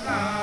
Hare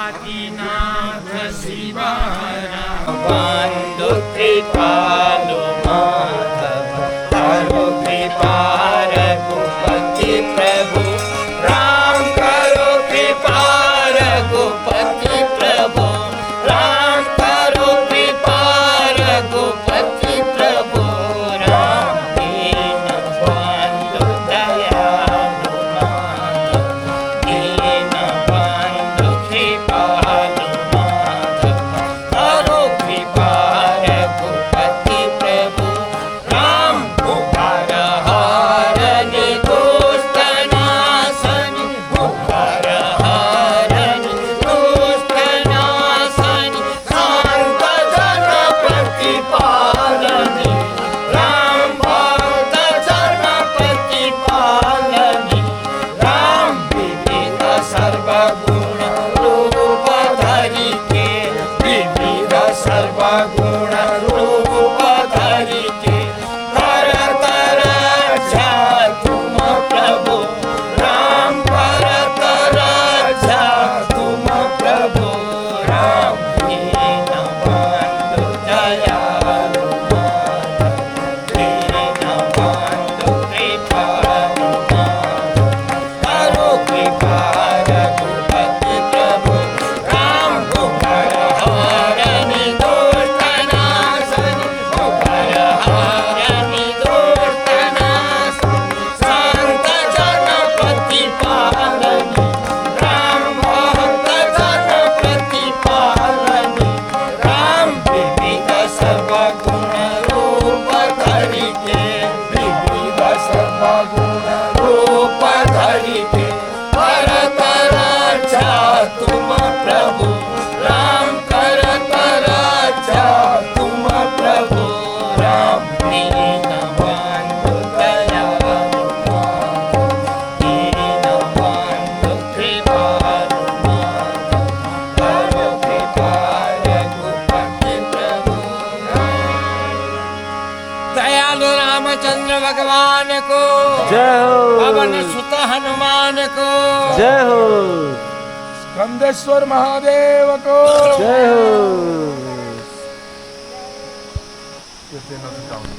Adinath Shivaram बंधु कृपालु माधव करो कृपा रघुपति प्रभु राम करो कृपा रघुपति प्रभु राम करो कृपा रघुपति प्रभु राम दीन बंधु दयालु माधव दीन बंधु कृपालु माधव करो कृपा रघुपति प्रभु राम उपर हारनि दुष्ट नाशनि उपर हारनि दुष्ट नाशनि शांत जन प्रतिपालनि राम भक्त जन प्रतिपालनि राम विविध सर्वगुण रूप धरि के विविध सर्वगुण रूप धरि के करत रक्षा तुम प्रभु राम करत रक्षा तुम प्रभु राम दीन बंधु दयालु माधव दीन बंधु कृपालु माधव करो कृपा रघुपति प्रभु राम उपर हारनि दुष्ट नाशनि उपर हारनि दुष्ट नाशनि शांत जन प्रतिपालनि राम भक्त जन प्रतिपालनि राम विविध सर्वगुण रूप धरि के विविध सर्वगुण रूप धरि के करत रक्षा तुम प्रभु राम करत रक्षा तुम प्रभु राम दीन बंधु दयालु माधव दीन बंधु कृपालु माधव करो कृपा रघुपति प्रभु दयालु रामचंद्र भगवान को जय हो पवन सुत हनुमान को जय हो स्कंदेश्वर महादेव को जय हो येते नदी जाऊन